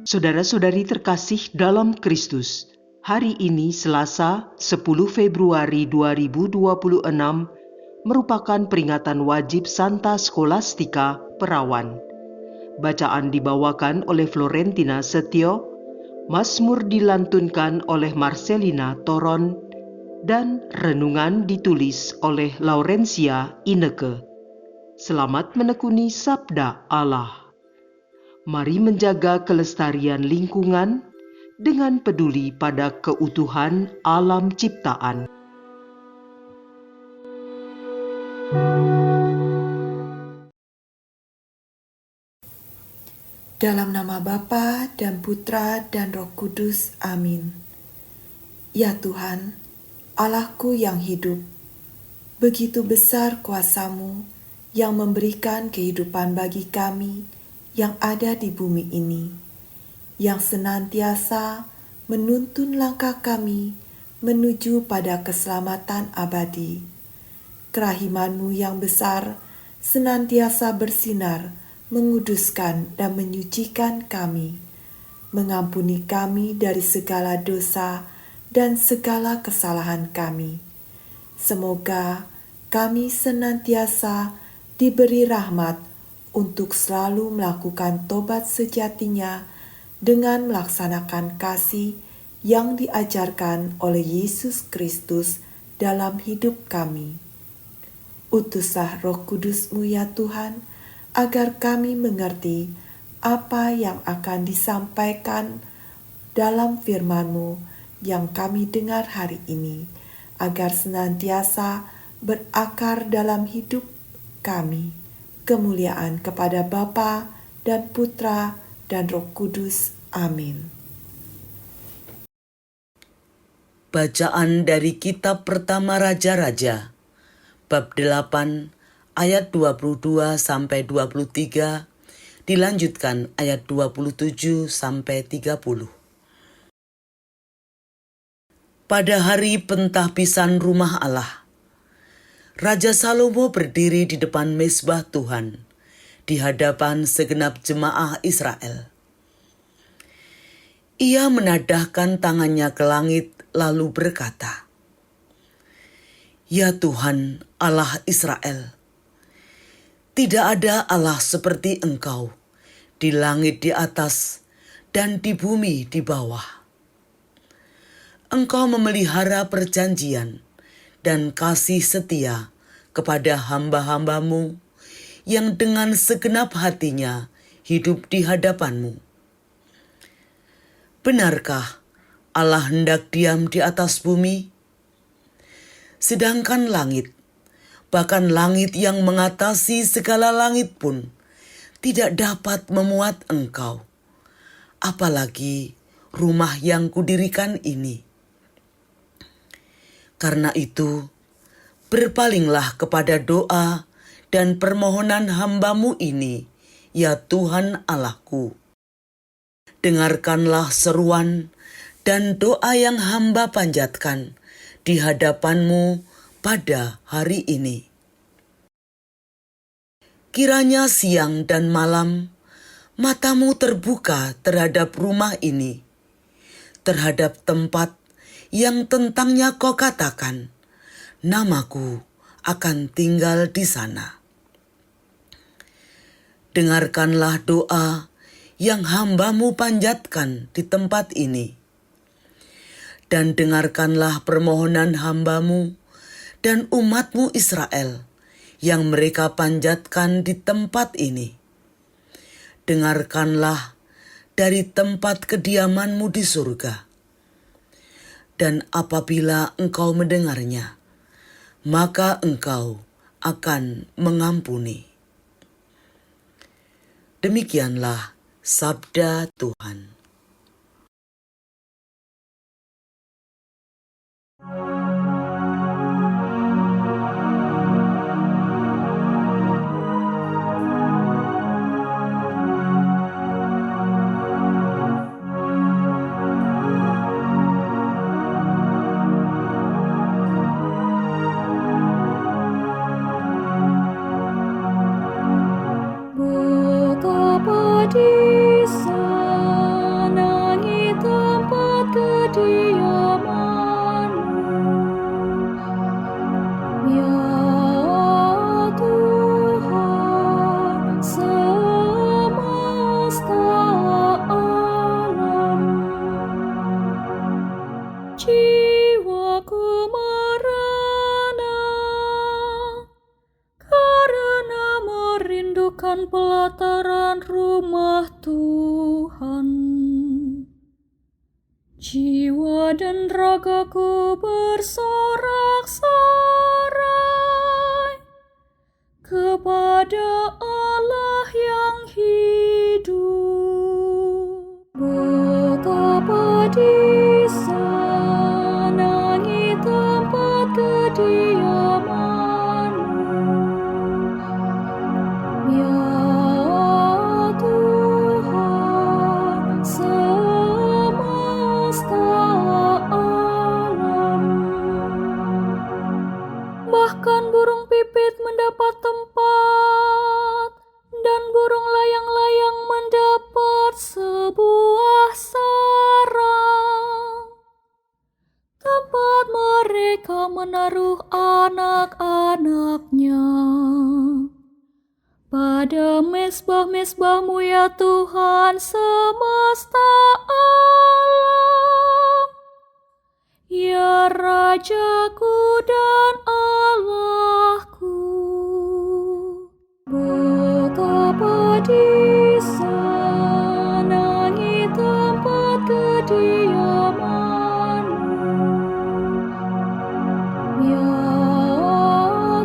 Saudara-saudari terkasih dalam Kristus, hari ini Selasa 10 Februari 2026 merupakan peringatan wajib Santa Scholastica Perawan. Bacaan dibawakan oleh Florentina Setio, Mazmur dilantunkan oleh Marcelina Toron, dan renungan ditulis oleh Laurencia Ineke. Selamat menekuni Sabda Allah. Mari menjaga kelestarian lingkungan dengan peduli pada keutuhan alam ciptaan. Dalam nama Bapa dan Putra dan Roh Kudus. Amin. Ya Tuhan, Allahku yang hidup, begitu besar kuasa-Mu yang memberikan kehidupan bagi kami yang ada di bumi ini, yang senantiasa menuntun langkah kami menuju pada keselamatan abadi. Kerahiman-Mu yang besar senantiasa bersinar, menguduskan dan menyucikan kami, mengampuni kami dari segala dosa dan segala kesalahan kami. Semoga kami senantiasa diberi rahmat untuk selalu melakukan tobat sejatinya dengan melaksanakan kasih yang diajarkan oleh Yesus Kristus dalam hidup kami. Utuslah Roh Kudus-Mu ya Tuhan, agar kami mengerti apa yang akan disampaikan dalam firman-Mu yang kami dengar hari ini, agar senantiasa berakar dalam hidup kami. Kemuliaan kepada Bapa dan Putra dan Roh Kudus. Amin. Bacaan dari Kitab Pertama Raja-Raja, bab 8, ayat 22 sampai 23, dilanjutkan ayat 27 sampai 30. Pada hari pentahbisan rumah Allah, Raja Salomo berdiri di depan mezbah Tuhan, di hadapan segenap jemaah Israel. Ia menadahkan tangannya ke langit lalu berkata, "Ya Tuhan, Allah Israel, tidak ada Allah seperti Engkau di langit di atas dan di bumi di bawah. Engkau memelihara perjanjian dan kasih setia kepada hamba-hamba-Mu yang dengan segenap hatinya hidup di hadapan-Mu. Benarkah Allah hendak diam di atas bumi? Sedangkan langit, bahkan langit yang mengatasi segala langit pun, tidak dapat memuat Engkau, apalagi rumah yang kudirikan ini. Karena itu, berpalinglah kepada doa dan permohonan hamba-Mu ini, ya Tuhan Allahku. Dengarkanlah seruan dan doa yang hamba panjatkan di hadapan-Mu pada hari ini. Kiranya siang dan malam mata-Mu terbuka terhadap rumah ini, terhadap tempat yang tentangnya Kau katakan, namaku akan tinggal di sana. Dengarkanlah doa yang hamba-Mu panjatkan di tempat ini, dan dengarkanlah permohonan hamba-Mu dan umat-Mu Israel yang mereka panjatkan di tempat ini. Dengarkanlah dari tempat kediaman-Mu di surga. Dan apabila Engkau mendengarnya, maka Engkau akan mengampuni." Demikianlah sabda Tuhan. Betapa di sana merindukan pelataran rumah Tuhan. Jiwa dan ragaku bersorak-sorai kepada Allah yang hidup. Betapa di sana tempat kediaman-Mu, ya Tuhan semesta alam. Bahkan burung pipit mendapat tempat, dan burung layang-layang mendapat sebuah sarang, tempat mereka menaruh anak-anaknya. Pada mezbah-mezbah-Mu ya Tuhan semesta alam, ya Rajaku dan Allahku. Betapa di sana tempat kediaman-Mu, ya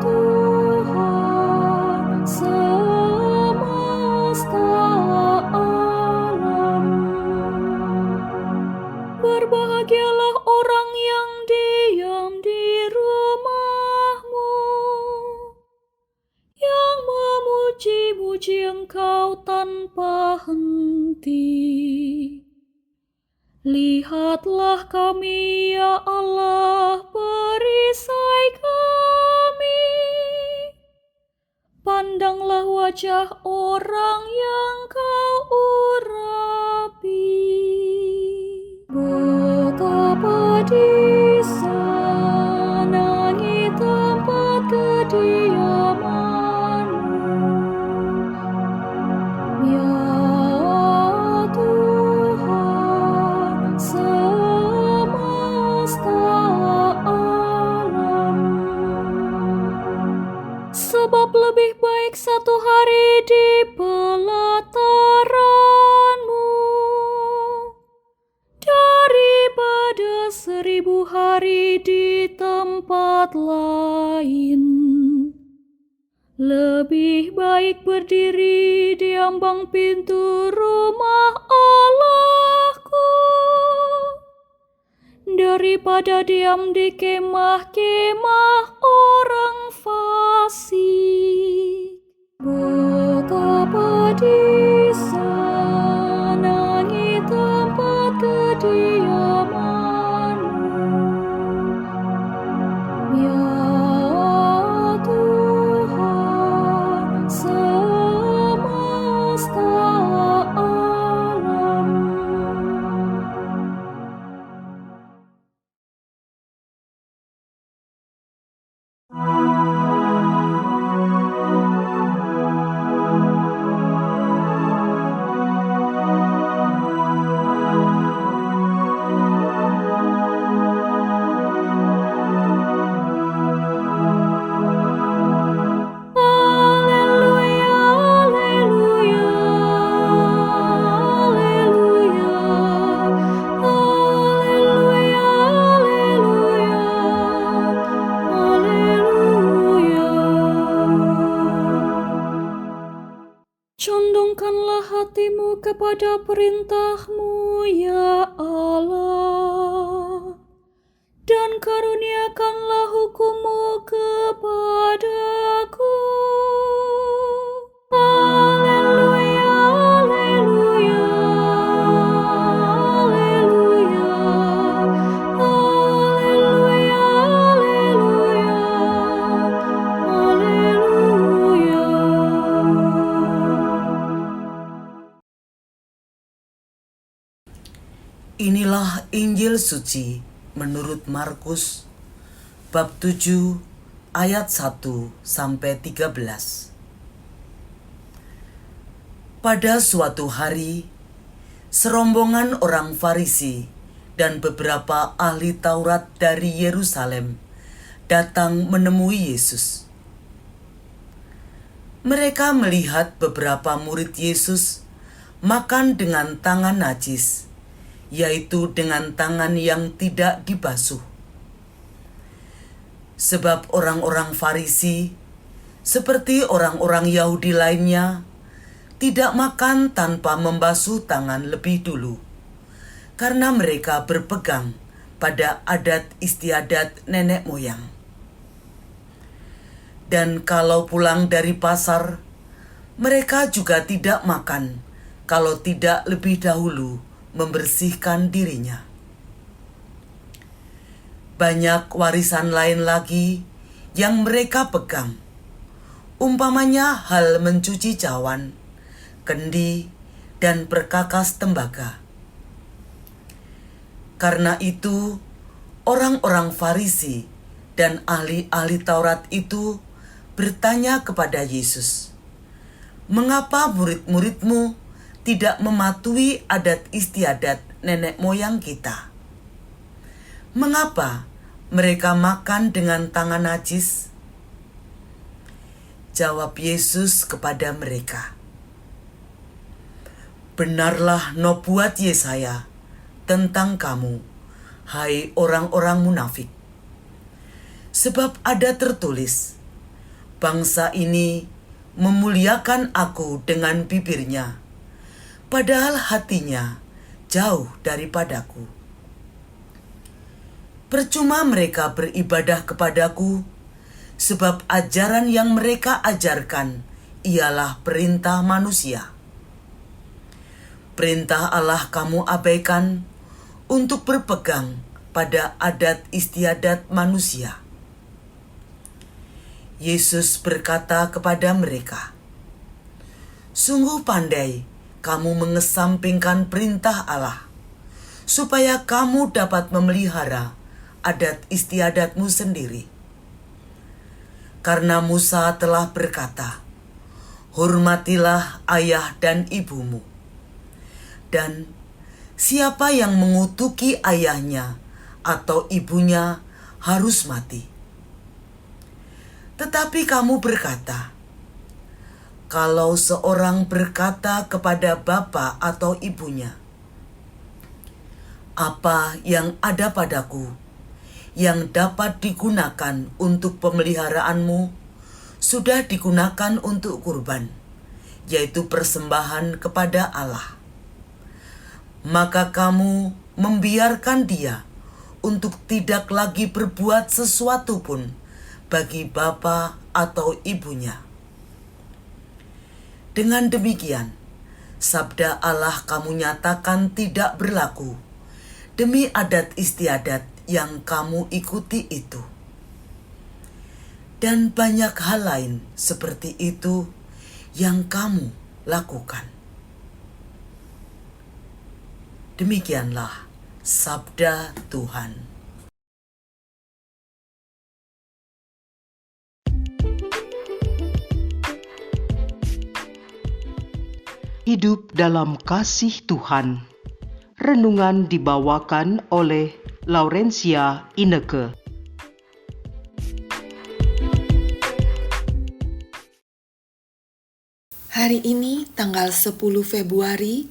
Tuhan semesta alam. Berbahagialah orang yang diam di rumah-Mu, yang memuji-muji Engkau tanpa henti. Lihatlah kami, ya Allah, perisai kami. Pandanglah wajah orang yang Kau urapi. Betapa di sana tempat kediaman-Mu, ya Tuhan semesta alam. Sebab lebih baik satu hari di pelataran-Mu daripada 1000 hari di tempat lain. Lebih baik berdiri di ambang pintu rumah Allahku daripada diam di kemah-kemah orang fasik. Betapa di sana tempat kediaman-Mu, ya Tuhan semesta alam. Condongkanlah hatimu kepada perintah-Mu, ya Allah, dan karuniakanlah hukum-Mu kepadaku. Haleluya, haleluya, haleluya, haleluya, haleluya, haleluya. Inilah Injil suci menurut Markus bab 7 ayat 1 sampai 13. Pada suatu hari, serombongan orang Farisi dan beberapa ahli Taurat dari Yerusalem datang menemui Yesus. Mereka melihat beberapa murid Yesus makan dengan tangan najis, yaitu dengan tangan yang tidak dibasuh. Sebab orang-orang Farisi, seperti orang-orang Yahudi lainnya, tidak makan tanpa membasuh tangan lebih dulu, karena mereka berpegang pada adat istiadat nenek moyang. Dan kalau pulang dari pasar, mereka juga tidak makan kalau tidak lebih dahulu membersihkan dirinya. Banyak warisan lain lagi yang mereka pegang, umpamanya hal mencuci cawan, kendi, dan perkakas tembaga. Karena itu, orang-orang Farisi dan ahli-ahli Taurat itu bertanya kepada Yesus, "Mengapa murid-muridmu tidak mematuhi adat istiadat nenek moyang kita? Mengapa mereka makan dengan tangan najis?" Jawab Yesus kepada mereka, "Benarlah nubuat Yesaya tentang kamu, hai orang-orang munafik. Sebab ada tertulis, bangsa ini memuliakan aku dengan bibirnya, padahal hatinya jauh daripadaku. Percuma mereka beribadah kepadaku, sebab ajaran yang mereka ajarkan ialah perintah manusia. Perintah Allah kamu abaikan untuk berpegang pada adat istiadat manusia." Yesus berkata kepada mereka, "Sungguh pandai kamu mengesampingkan perintah Allah, supaya kamu dapat memelihara adat istiadatmu sendiri. Karena Musa telah berkata, 'Hormatilah ayah dan ibumu,' dan 'Siapa yang mengutuki ayahnya atau ibunya harus mati.' Tetapi kamu berkata, 'Kalau seorang berkata kepada bapa atau ibunya, apa yang ada padaku yang dapat digunakan untuk pemeliharaanmu sudah digunakan untuk kurban, yaitu persembahan kepada Allah, maka kamu membiarkan dia untuk tidak lagi berbuat sesuatu pun bagi bapa atau ibunya. Dengan demikian, sabda Allah kamu nyatakan tidak berlaku demi adat istiadat yang kamu ikuti itu. Dan banyak hal lain seperti itu yang kamu lakukan." Demikianlah sabda Tuhan. Hidup dalam kasih Tuhan. Renungan dibawakan oleh Laurencia Ineke. Hari ini, tanggal 10 Februari,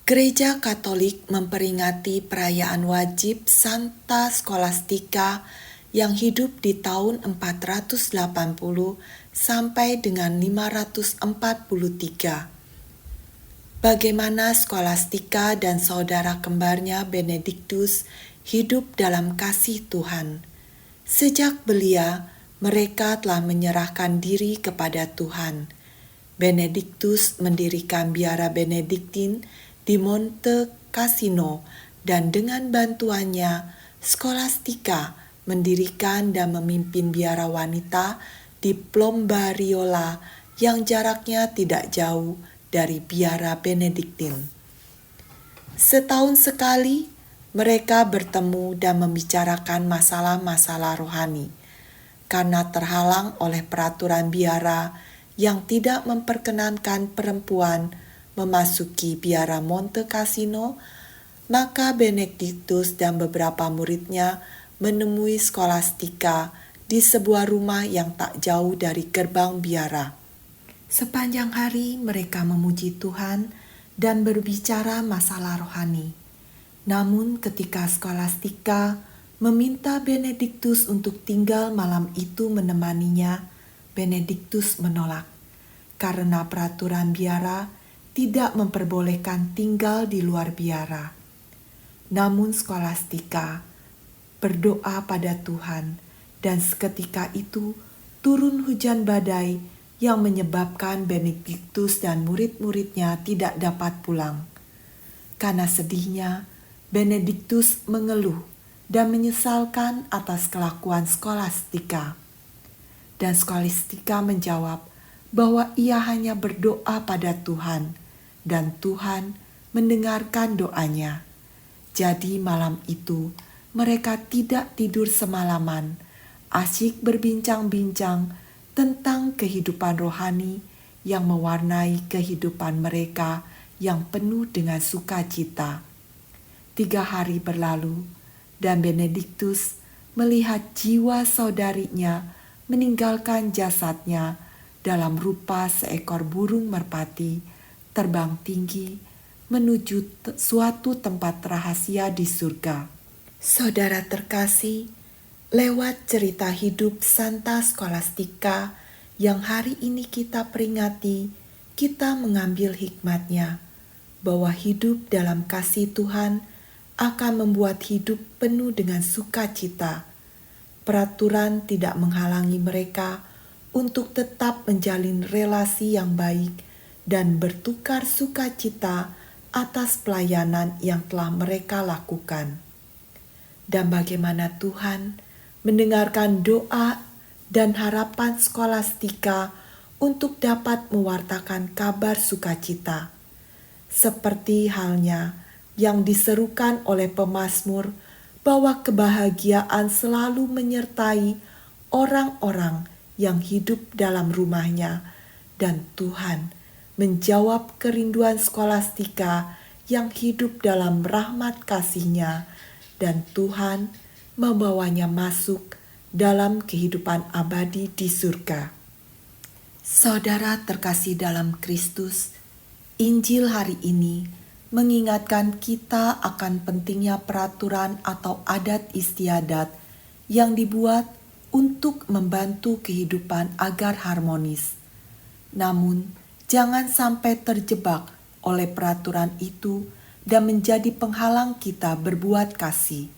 Gereja Katolik memperingati perayaan wajib Santa Scholastica yang hidup di tahun 480 sampai dengan 543. Bagaimana Scholastica dan saudara kembarnya Benediktus hidup dalam kasih Tuhan. Sejak belia, mereka telah menyerahkan diri kepada Tuhan. Benediktus mendirikan biara Benediktin di Monte Cassino, dan dengan bantuannya Scholastica mendirikan dan memimpin biara wanita di Plombariola yang jaraknya tidak jauh dari biara Benediktin. Setahun sekali mereka bertemu dan membicarakan masalah-masalah rohani, karena terhalang oleh peraturan biara yang tidak memperkenankan perempuan memasuki biara Monte Cassino, maka Benediktus dan beberapa muridnya menemui Scholastica di sebuah rumah yang tak jauh dari gerbang biara. Sepanjang hari mereka memuji Tuhan dan berbicara masalah rohani. Namun ketika Skolastika meminta Benediktus untuk tinggal malam itu menemaninya, Benediktus menolak karena peraturan biara tidak memperbolehkan tinggal di luar biara. Namun Skolastika berdoa pada Tuhan dan seketika itu turun hujan badai yang menyebabkan Benediktus dan murid-muridnya tidak dapat pulang. Karena sedihnya, Benediktus mengeluh dan menyesalkan atas kelakuan Skolastika. Dan Skolastika menjawab bahwa ia hanya berdoa pada Tuhan dan Tuhan mendengarkan doanya. Jadi malam itu mereka tidak tidur semalaman, asyik berbincang-bincang tentang kehidupan rohani yang mewarnai kehidupan mereka yang penuh dengan sukacita. 3 hari berlalu dan Benediktus melihat jiwa saudarinya meninggalkan jasadnya dalam rupa seekor burung merpati terbang tinggi menuju suatu tempat rahasia di surga. Saudara terkasih, lewat cerita hidup Santa Skolastika yang hari ini kita peringati, kita mengambil hikmatnya bahwa hidup dalam kasih Tuhan akan membuat hidup penuh dengan sukacita. Peraturan tidak menghalangi mereka untuk tetap menjalin relasi yang baik dan bertukar sukacita atas pelayanan yang telah mereka lakukan. Dan bagaimana Tuhan mendengarkan doa dan harapan Skolastika untuk dapat mewartakan kabar sukacita. Seperti halnya yang diserukan oleh pemazmur bahwa kebahagiaan selalu menyertai orang-orang yang hidup dalam rumahnya, dan Tuhan menjawab kerinduan Skolastika yang hidup dalam rahmat kasih-Nya, dan Tuhan membawanya masuk dalam kehidupan abadi di surga. Saudara terkasih dalam Kristus, Injil hari ini mengingatkan kita akan pentingnya peraturan atau adat istiadat yang dibuat untuk membantu kehidupan agar harmonis. Namun, jangan sampai terjebak oleh peraturan itu dan menjadi penghalang kita berbuat kasih.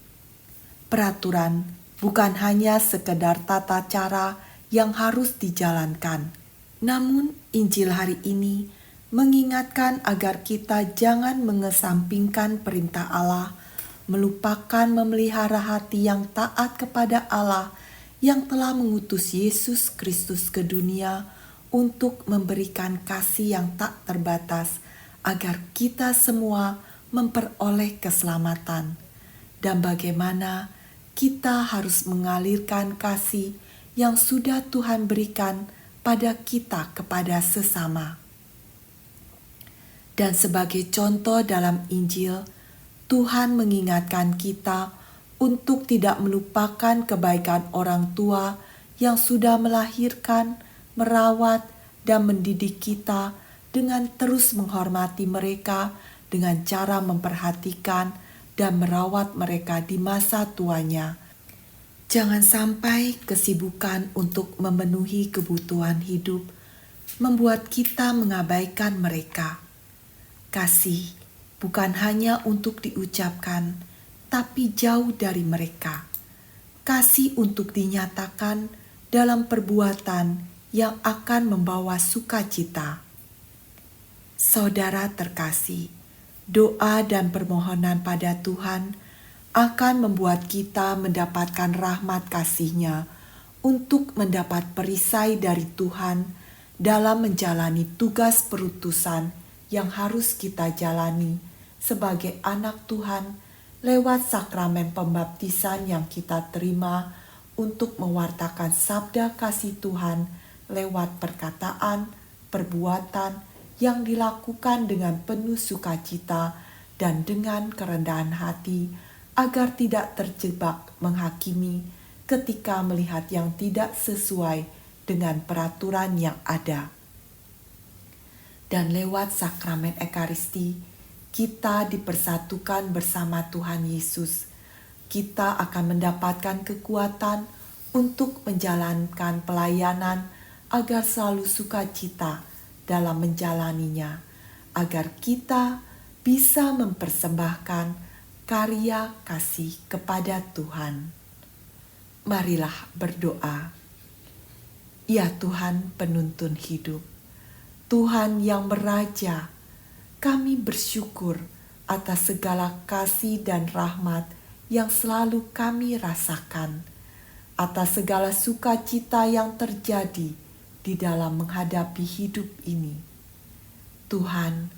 Peraturan bukan hanya sekedar tata cara yang harus dijalankan. Namun Injil hari ini mengingatkan agar kita jangan mengesampingkan perintah Allah, melupakan memelihara hati yang taat kepada Allah yang telah mengutus Yesus Kristus ke dunia untuk memberikan kasih yang tak terbatas agar kita semua memperoleh keselamatan. Dan bagaimana kita harus mengalirkan kasih yang sudah Tuhan berikan pada kita kepada sesama. Dan sebagai contoh dalam Injil, Tuhan mengingatkan kita untuk tidak melupakan kebaikan orang tua yang sudah melahirkan, merawat, dan mendidik kita dengan terus menghormati mereka dengan cara memperhatikan dan merawat mereka di masa tuanya. Jangan sampai kesibukan untuk memenuhi kebutuhan hidup membuat kita mengabaikan mereka. Kasih bukan hanya untuk diucapkan, tapi jauh dari mereka. Kasih untuk dinyatakan dalam perbuatan yang akan membawa sukacita. Saudara terkasih, doa dan permohonan pada Tuhan akan membuat kita mendapatkan rahmat kasih-Nya untuk mendapat perisai dari Tuhan dalam menjalani tugas perutusan yang harus kita jalani sebagai anak Tuhan lewat sakramen pembaptisan yang kita terima untuk mewartakan sabda kasih Tuhan lewat perkataan, perbuatan yang dilakukan dengan penuh sukacita dan dengan kerendahan hati agar tidak terjebak menghakimi ketika melihat yang tidak sesuai dengan peraturan yang ada. Dan lewat sakramen Ekaristi, kita dipersatukan bersama Tuhan Yesus. Kita akan mendapatkan kekuatan untuk menjalankan pelayanan agar selalu sukacita dalam menjalaninya, agar kita bisa mempersembahkan karya kasih kepada Tuhan. Marilah berdoa. Ya Tuhan penuntun hidup, Tuhan yang meraja, kami bersyukur atas segala kasih dan rahmat yang selalu kami rasakan, atas segala sukacita yang terjadi di dalam menghadapi hidup ini. Tuhan,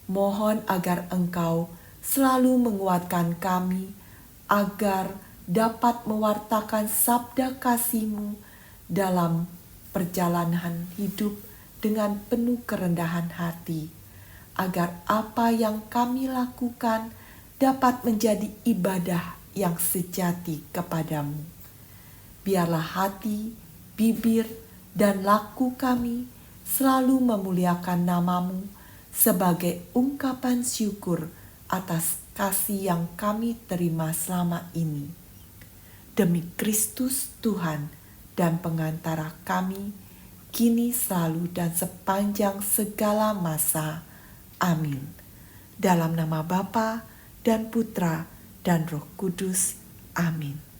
mohon agar Engkau selalu menguatkan kami agar dapat mewartakan sabda kasih-Mu dalam perjalanan hidup dengan penuh kerendahan hati, agar apa yang kami lakukan dapat menjadi ibadah yang sejati kepadamu. Biarlah hati, bibir, dan laku kami selalu memuliakan nama-Mu sebagai ungkapan syukur atas kasih yang kami terima selama ini. Demi Kristus Tuhan dan pengantara kami, kini selalu dan sepanjang segala masa. Amin. Dalam nama Bapa dan Putra dan Roh Kudus. Amin.